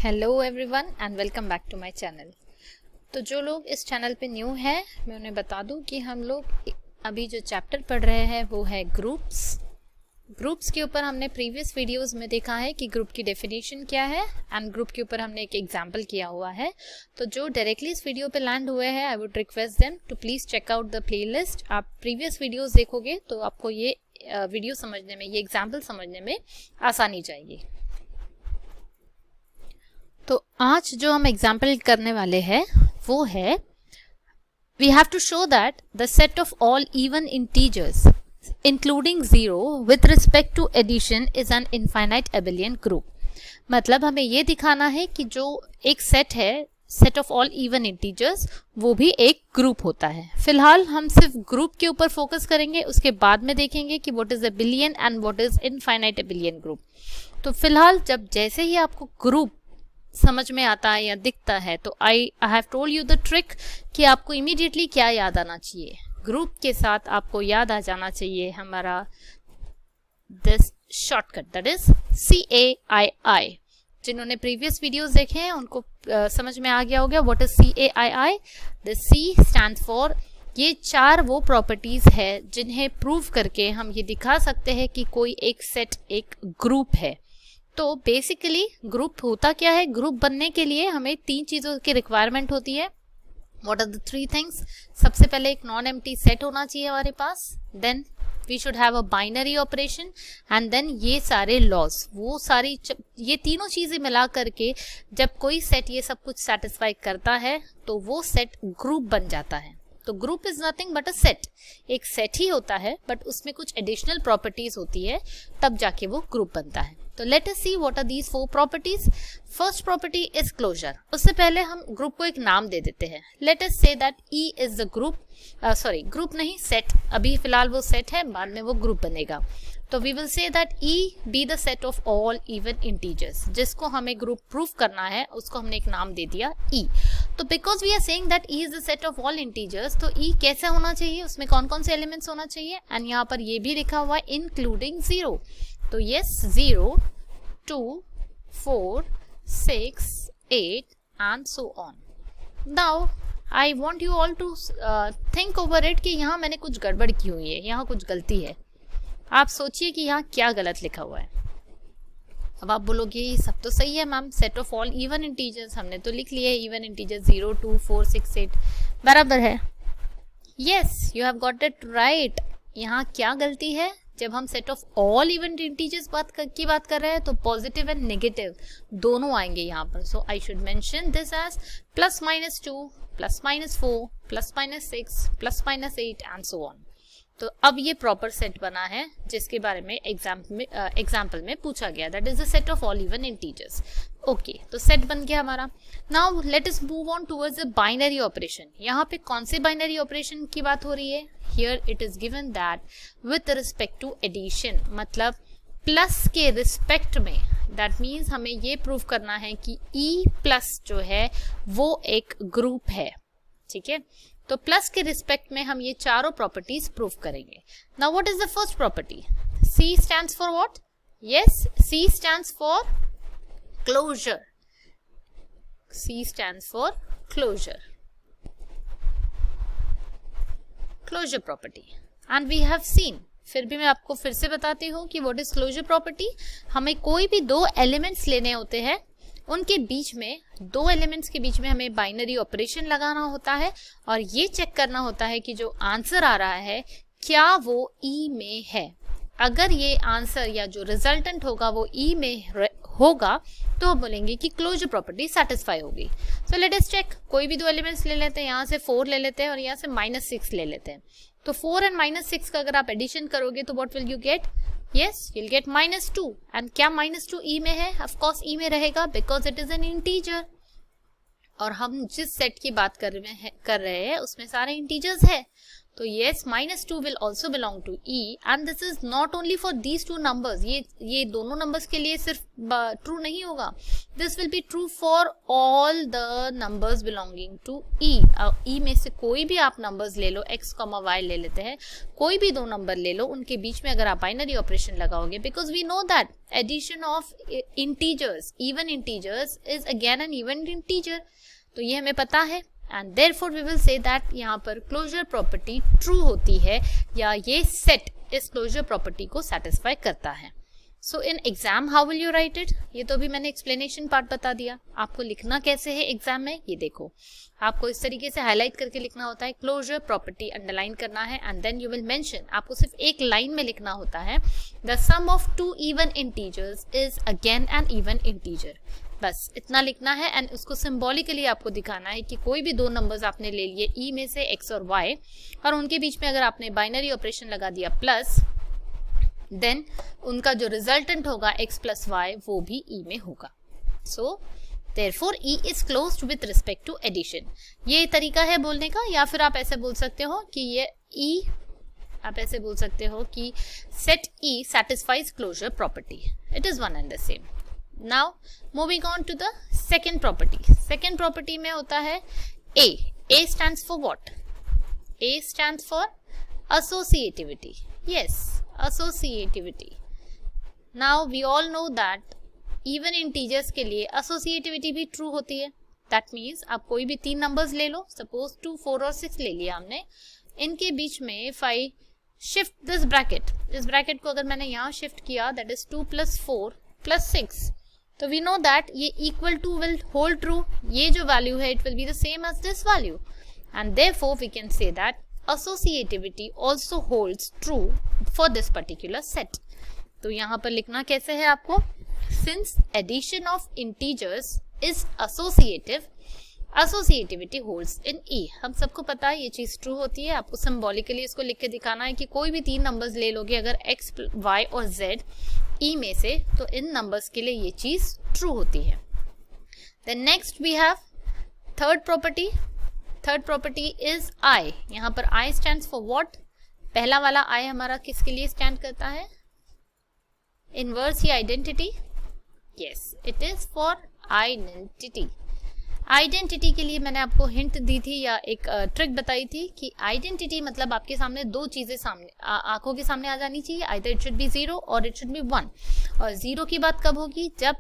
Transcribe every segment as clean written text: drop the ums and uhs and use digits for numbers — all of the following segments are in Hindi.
Hello everyone and welcome back to my channel. तो जो लोग इस चैनल पे न्यू हैं, मैं उन्हें बता दूं कि हम लोग अभी जो चैप्टर पढ़ रहे हैं वो है ग्रुप्स के ऊपर हमने प्रीवियस वीडियोस में देखा है कि ग्रुप की डेफिनेशन क्या है एंड ग्रुप के ऊपर हमने एक एग्जांपल किया हुआ है। तो जो डायरेक्टली इस वीडियो पे लैंड हुए हैं, I would request them to please check out the playlist. आप प्रीवियस वीडियोस देखोगे तो आपको ये वीडियो समझने में, ये एग्जाम्पल समझने में आसानी जाएगी। तो आज जो हम एग्जाम्पल करने वाले हैं वो है, we have to show that the set of all even integers including 0 with respect to addition is an infinite abelian group। मतलब हमें ये दिखाना है कि जो एक सेट है, set of all even integers, वो भी एक ग्रुप होता है। फिलहाल हम सिर्फ ग्रुप के ऊपर फोकस करेंगे, उसके बाद में देखेंगे कि what is एबिलियन and what is infinite abelian group. तो फिलहाल जब जैसे ही आपको ग्रुप समझ में आता है या दिखता है तो I have told you the trick कि आपको इमीडिएटली क्या याद आना चाहिए। ग्रुप के साथ आपको याद आ जाना चाहिए हमारा this shortcut, that is CAII। जिन्होंने प्रीवियस वीडियोस देखे हैं उनको समझ में आ गया होगा what is CAII। The C stand for, ये चार वो प्रॉपर्टीज है जिन्हें प्रूव करके हम ये दिखा सकते हैं कि कोई एक सेट एक ग्रुप है। तो बेसिकली ग्रुप होता क्या है? ग्रुप बनने के लिए हमें तीन चीजों की रिक्वायरमेंट होती है। What are the three things? सबसे पहले एक नॉन एम्प्टी सेट होना चाहिए हमारे पास, then we should have a binary operation and then ये सारे लॉज, वो सारी ये तीनों चीजें मिला करके जब कोई सेट ये सब कुछ सेटिस्फाई करता है तो वो सेट ग्रुप बन जाता है। तो group is nothing but a set, एक सेट ही होता है बट उसमें कुछ एडिशनल प्रॉपर्टीज होती है, तब जाके वो ग्रुप बनता है। तो let us see what are these four properties. First property is closure. उससे पहले हम ग्रुप को एक नाम दे देते हैं। लेट अस से that E is the group, sorry group नहीं, सेट। अभी फिलहाल वो सेट है, बाद में वो ग्रुप बनेगा। तो we will say that E be the set of all even integers. जिसको हमें ग्रुप प्रूफ करना है उसको हमने एक नाम दे दिया E। तो because we are saying that E is the set of all integers, तो E कैसा होना चाहिए, उसमें कौन कौन से एलिमेंट्स होना चाहिए, एंड यहाँ पर ये भी लिखा हुआ है इंक्लूडिंग 0। तो yes, 0, 2, 4, 6, 8 and so on. Now I want you all to think over it कि यहाँ मैंने कुछ गड़बड़ की हुई है, यहाँ कुछ गलती है। आप सोचिए कि यहाँ क्या गलत लिखा हुआ है। अब आप बोलोगे ये सब तो सही है ma'am, set of all even integers हमने तो लिख लिए, इवन इंटीजर 0, 2, 4, 6, 8 बराबर है। Yes, you have got it right. यहाँ क्या गलती है? जब हम set of all even integers की बात कर रहे हैं तो पॉजिटिव एंड नेगेटिव दोनों आएंगे यहाँ पर। So I should mention this as +-2, +-4, +-6, +-8 and so on. तो अब ये प्रॉपर सेट बना है जिसके बारे में एग्जाम्पल में पूछा गया, that is the set of all even integers. Okay, तो सेट बन गया हमारा। Now let us move on towards the binary operation. यहाँ पे कौन से बाइनरी ऑपरेशन की बात हो रही है? Here it is given that with respect to addition, मतलब प्लस के रिस्पेक्ट में। दैट मीन्स हमें ये प्रूव करना है कि E+ जो है वो एक ग्रुप है, ठीक है। तो प्लस के रिस्पेक्ट में हम ये चारों प्रॉपर्टीज प्रूव करेंगे। Now what is the first property? C stands for what? Yes, C stands for closure. C stands for closure, closure property. And we have seen, फिर भी मैं आपको फिर से बताती हूँ कि व्हाट इज क्लोजर प्रॉपर्टी। हमें कोई भी दो एलिमेंट्स लेने होते हैं, उनके बीच में, दो एलिमेंट्स के बीच में हमें बाइनरी ऑपरेशन लगाना होता है और ये चेक करना होता है कि जो आंसर आ रहा है क्या वो E में है। अगर ये आंसर या जो रिजल्टेंट होगा वो E में होगा तो हम बोलेंगे कि क्लोजर प्रॉपर्टी सेटिस्फाई होगी। So let us check. कोई भी दो एलिमेंट्स ले लेते हैं, यहाँ से 4 ले लेते हैं और यहाँ से -6 ले लेते हैं। तो 4 एंड -6 का अगर आप एडिशन करोगे तो what will you get? Yes, you'll get -2। And क्या -2 E में है? ऑफ कोर्स E में रहेगा because it is N integer. और हम जिस सेट की बात कर रहे हैं उसमें सारे इंटीजर्स है, तो yes, -2 will also belong to E, and this is not only for these two numbers. ये दोनों numbers के लिए सिर्फ true नहीं होगा. This will be true for all the numbers belonging to E. E में से कोई भी आप numbers ले लो, x, y ले लेते हैं, कोई भी दो number ले लो, उनके बीच में अगर आप binary operation लगाओगे, because we know that addition of integers, even integers is again an even integer. तो ये हमें पता है. And therefore we will say that यहाँ पर क्लोजर प्रॉपर्टी ट्रू होती है, या ये सेट इस क्लोजर प्रॉपर्टी को सेटिस्फाई करता है. So in exam how will you write it? ये तो भी मैंने एक्सप्लेनेशन पार्ट बता दिया. आपको लिखना कैसे है एग्जाम में, ये देखो. आपको इस तरीके से हाईलाइट करके लिखना होता है, क्लोजर प्रॉपर्टी अंडरलाइन करना है, and then you will mention. आपको सिर्फ एक लाइन में लिखना होता है, the sum of two even integers is again an even integer. बस इतना लिखना है. एंड उसको सिंबॉलिकली आपको दिखाना है कि कोई भी दो नंबर्स आपने ले लिए ई में से x और y, और उनके बीच में अगर आपने बाइनरी ऑपरेशन लगा दिया प्लस, देन उनका जो रिजल्टेंट होगा x प्लस y वो भी ई में होगा. So therefore E is closed with respect to addition. ये तरीका है बोलने का. या फिर आप ऐसे बोल सकते हो कि ये ई, आप ऐसे बोल सकते हो कि set E satisfies closure property. It is one and the same. Now moving on to the second property. Second property में होता है A. A stands for what? A stands for associativity. Yes, associativity. Now we all know that even integers के लिए associativity भी true होती है. That means आप कोई भी तीन numbers ले लो, suppose 2, 4 और 6 ले लिया हमने. इनके बीच में if I shift this bracket, इस bracket को अगर मैंने यहाँ shift किया, that is 2 plus 4 plus 6, तो वी नो दैट ये equal to will hold true. ये जो वैल्यू है it will be the same as this value, and therefore we can say that associativity also holds true for this particular set. तो यहाँ पर लिखना कैसे है आपको? Since addition of integers is associative, associativity holds in E. हम सबको पता है ये चीज ट्रू होती है. आपको सिंबॉलिकली इसको लिख के दिखाना है कि कोई भी तीन नंबर्स ले लोगे अगर x, y और z E में से, तो इन नंबर्स के लिए ये चीज ट्रू होती है. Then next we have third property. Third property is I. यहाँ पर I स्टैंड्स फॉर व्हाट? पहला वाला I हमारा किसके लिए स्टैंड करता है? इनवर्स या identity? Yes, it is for identity. Identity के लिए मैंने आपको हिंट दी थी या एक ट्रिक बताई थी कि आइडेंटिटी मतलब आपके सामने दो चीजें सामने आंखों के सामने आ जानी चाहिए. आइदर इट शुड बी 0 और इट शुड बी 1. और 0 की बात कब होगी? जब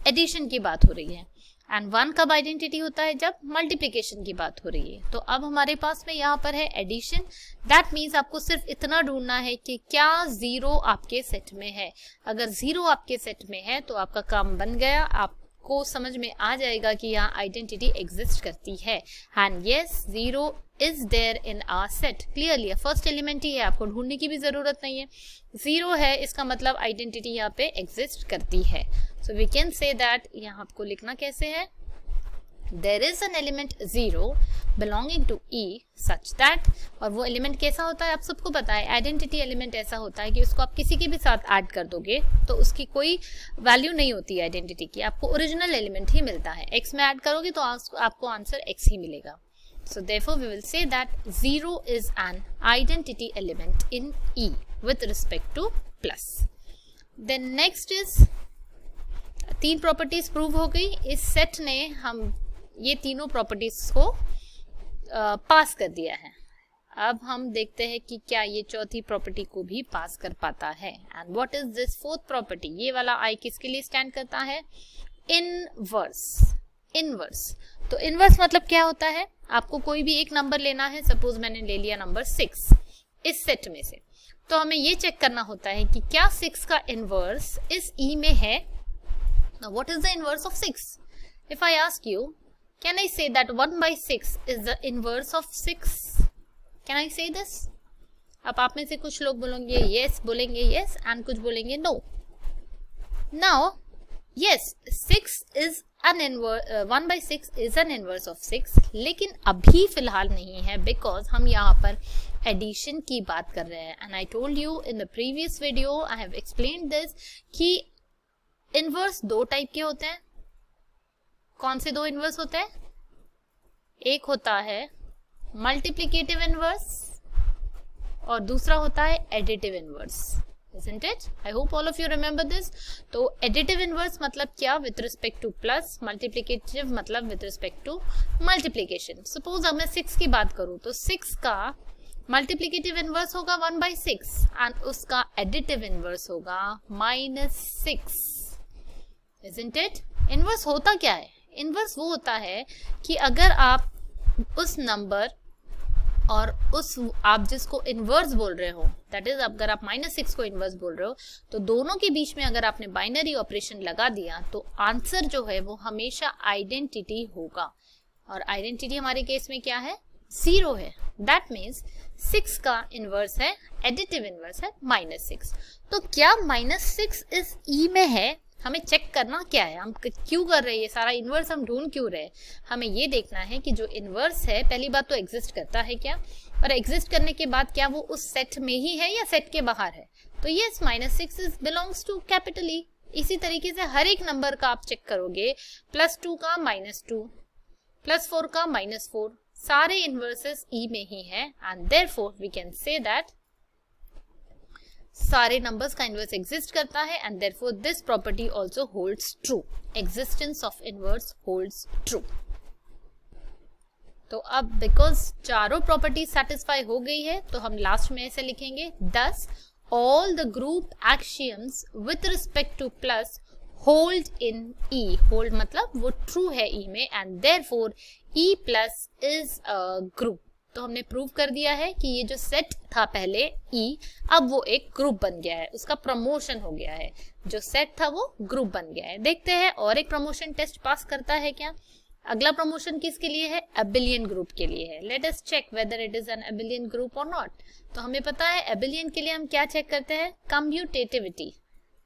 एडिशन की बात हो रही है. एंड 1 कब आइडेंटिटी होता है? जब मल्टीप्लिकेशन की बात हो रही है. तो अब हमारे पास में यहाँ पर है एडिशन. दैट मीन्स आपको सिर्फ इतना ढूंढना है कि क्या 0 आपके सेट में है. अगर 0 आपके सेट में है तो आपका काम बन गया. आप को समझ में आ जाएगा कि यहाँ आइडेंटिटी एग्जिस्ट करती है. And yes, 0 is there in our set. Clearly first element ही है, आपको ढूंढने की भी जरूरत नहीं है. 0 है, इसका मतलब आइडेंटिटी यहाँ पे एग्जिस्ट करती है. So we can say that. यहाँ आपको लिखना कैसे है? There is an element 0 belonging to E such that, और वो एलिमेंट कैसा होता है आप सबको पता है. आइडेंटिटी एलिमेंट ऐसा होता है कि उसको आप किसी के भी साथ ऐड कर दोगे तो उसकी कोई वैल्यू नहीं होती है आइडेंटिटी की. आपको ओरिजिनल एलिमेंट ही मिलता है. x में ऐड करोगे तो आपको आंसर x ही मिलेगा. So therefore we will say that 0 is an identity element in E with respect to plus. Then next is, तीन प्रॉपर्टीज प्रूव हो गई. इस सेट ने हम ये तीनों प्रॉपर्टीज को पास कर दिया है. अब हम देखते हैं कि क्या ये चौथी प्रॉपर्टी को भी पास कर पाता है. And what is this fourth property? ये वाला I किसके लिए स्टैंड करता है? इनवर्स. इनवर्स, तो इनवर्स मतलब क्या होता है? आपको कोई भी एक नंबर लेना है. सपोज मैंने ले लिया नंबर 6 इस सेट में से, तो हमें ये चेक करना होता है कि क्या 6 का इनवर्स इस E में है. Now what is the inverse of 6? If I ask you, can I say that 1/6 is the inverse of 6? Can I say this? अब आप में से कुछ लोग बोलेंगे yes, बोलेंगे yes, and कुछ बोलेंगे no. Now, yes, 6 is an inverse, 1/6 is an inverse of 6, लेकिन अभी फिलहाल नहीं है because हम यहाँ पर addition की बात कर रहे हैं. And I told you in the previous video, I have explained this कि inverse दो टाइप के होते हैं. कौन से दो इनवर्स होते हैं? एक होता है मल्टीप्लिकेटिव इनवर्स और दूसरा होता है additive inverse, isn't it? I hope all of you remember this. तो एडिटिव इनवर्स मतलब क्या? With respect to plus, multiplicative मतलब with respect to multiplication. Suppose अब मैं 6 की बात करूं तो 6 का मल्टीप्लिकेटिव इनवर्स होगा 1/6 एंड उसका एडिटिव इनवर्स होगा -6, isn't it? इनवर्स होता क्या है? इनवर्स वो होता है कि अगर आप उस नंबर और उस आप जिसको इनवर्स बोल रहे हो, दैट इज अगर आप -6 को इनवर्स बोल रहे हो तो दोनों के बीच में अगर आपने बाइनरी ऑपरेशन लगा दिया तो आंसर जो है वो हमेशा आइडेंटिटी होगा. और आइडेंटिटी हमारे केस में क्या है? 0 है. दैट मीन्स 6 का इनवर्स है, एडिटिव इनवर्स है -6. तो क्या -6 इस ई में है? हमें चेक करना क्या है, हम क्यों कर रहे हैं ये सारा इनवर्स, हम ढूंढ क्यों रहे हैं? हमें ये देखना है कि जो इनवर्स है पहली बात तो एग्जिस्ट करता है क्या, और एग्जिस्ट करने के बाद क्या वो उस सेट में ही है या सेट के बाहर है. तो ये -6 बिलोंग्स टू कैपिटल ई. इसी तरीके से हर एक नंबर का आप चेक करोगे, +2 का -2, +4 का -4, सारे इनवर्सेस ई में ही है and therefore we can say that सारे नंबर्स का इनवर्स एग्जिस्ट करता है and therefore this property also holds true. Existence of inverse holds true. तो अब बिकॉज चारों प्रॉपर्टी सेटिस्फाई हो गई है तो हम लास्ट में ऐसे लिखेंगे, thus all the group axioms with respect to plus hold in E. hold मतलब वो ट्रू है E में and therefore E plus is a group. तो हमने प्रूव कर दिया है कि ये जो सेट था पहले E अब वो एक ग्रुप बन गया है, उसका प्रमोशन हो गया है. जो सेट था वो ग्रुप बन गया है. देखते हैं और एक प्रमोशन टेस्ट पास करता है क्या. अगला प्रमोशन किसके लिए है? एबिलियन ग्रुप के लिए है. Let us check whether it is an abelian group और नॉट. तो हमें पता है एबिलियन के लिए हम क्या चेक करते हैं? Commutativity,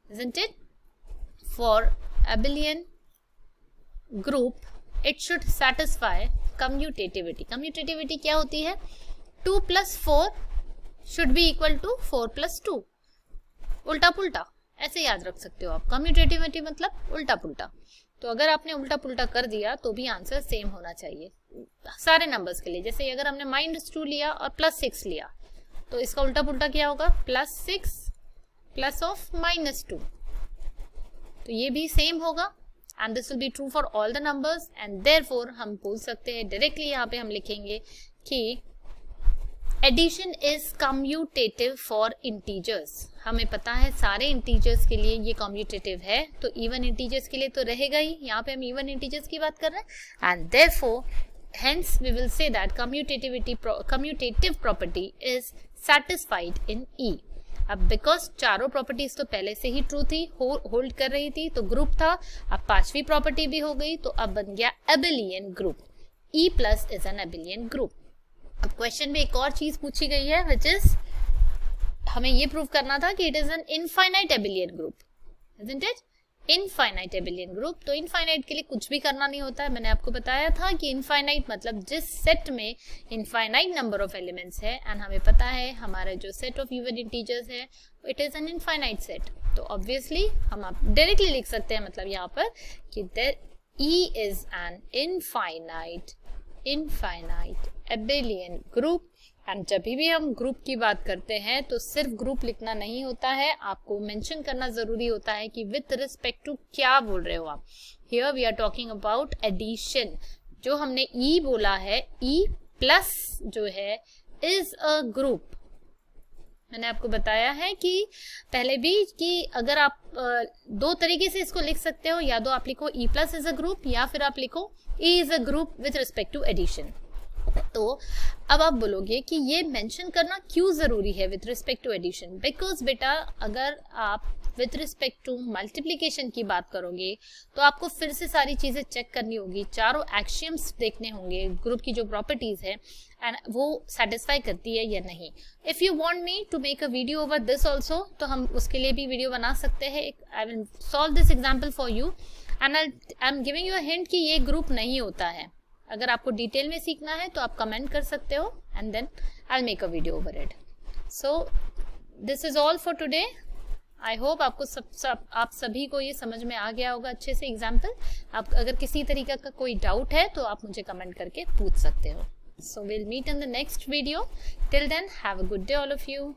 isn't it? For abelian group it should satisfy commutativity. Commutativity क्या होती है? 2 + 4 should be equal to 4 + 2. उल्टा पुल्टा ऐसे याद रख सकते हो आप. कम्यूटेटिविटी मतलब उल्टा पुल्टा. तो अगर आपने उल्टा पुल्टा कर दिया तो भी आंसर सेम होना चाहिए सारे नंबर्स के लिए. जैसे अगर हमने -2 लिया और +6 लिया तो इसका उल्टा पुल्टा क्या होगा? +6 प्लस ऑफ -2. तो ये भी सेम होगा and this will be true for all the numbers and therefore हम बोल सकते हैं डायरेक्टली यहाँ पे हम लिखेंगे कि addition is commutative for integers. हमें पता है सारे इंटीजर्स के लिए ये कम्यूटेटिव है तो इवन इंटीजर्स के लिए तो रहेगा ही. यहाँ पे हम इवन इंटीजर्स की बात कर रहे हैं and therefore hence we will say that commutative property is satisfied in E. अब बिकॉज चारों प्रॉपर्टीज तो पहले से ही ट्रू थी, होल्ड कर रही थी, तो ग्रुप था. अब पांचवी प्रॉपर्टी भी हो गई तो अब बन गया abelian group. E plus is an abelian group. अब क्वेश्चन में एक और चीज पूछी गई है विच इज हमें ये प्रूव करना था कि it is an infinite abelian group, isn't it? Infinite abelian group. तो इनफाइनाइट के लिए कुछ भी करना नहीं होता है. मैंने आपको बताया था कि इनफाइनाइट मतलब जिस सेट में इनफाइनाइट नंबर ऑफ एलिमेंट्स है एंड हमें पता है हमारा जो सेट ऑफ इवन इंटीजर्स है it is an infinite set. तो ऑब्वियसली हम आप डायरेक्टली लिख सकते हैं मतलब यहाँ पर कि there E is an infinite abelian group. And जब भी हम ग्रुप की बात करते हैं तो सिर्फ ग्रुप लिखना नहीं होता है, आपको मेंशन करना जरूरी होता है कि विथ रिस्पेक्ट टू क्या बोल रहे हो आप. Here we are talking about addition. जो हमने E बोला है E प्लस जो है इज अ ग्रुप. मैंने आपको बताया है कि पहले भी कि अगर आप दो तरीके से इसको लिख सकते हो, या तो आप लिखो E plus is a group या फिर आप लिखो E is a group with respect to addition. तो अब आप बोलोगे कि ये मेंशन करना क्यों जरूरी है with respect to addition. Because बेटा अगर आप विथ रिस्पेक्ट टू मल्टीप्लिकेशन की बात करोगे तो आपको फिर से सारी चीजें चेक करनी होगी, चारों एक्सियम्स देखने होंगे, ग्रुप की जो प्रॉपर्टीज है एंड वो सेटिस्फाई करती है या नहीं. If you want me to make a video over this also तो हम उसके लिए भी वीडियो बना सकते हैं. I will solve this example for you and I am giving you a hint कि ये ग्रुप नहीं होता है. अगर आपको डिटेल में सीखना है तो आप कमेंट कर सकते हो and then I will make a video over it. So this is all for today. I hope आपको आप सभी को ये समझ में आ गया होगा अच्छे से एग्जाम्पल. आप अगर किसी तरीके का कोई डाउट है तो आप मुझे कमेंट करके पूछ सकते हो. So we'll meet in the next video. Till then, have a good day all of you.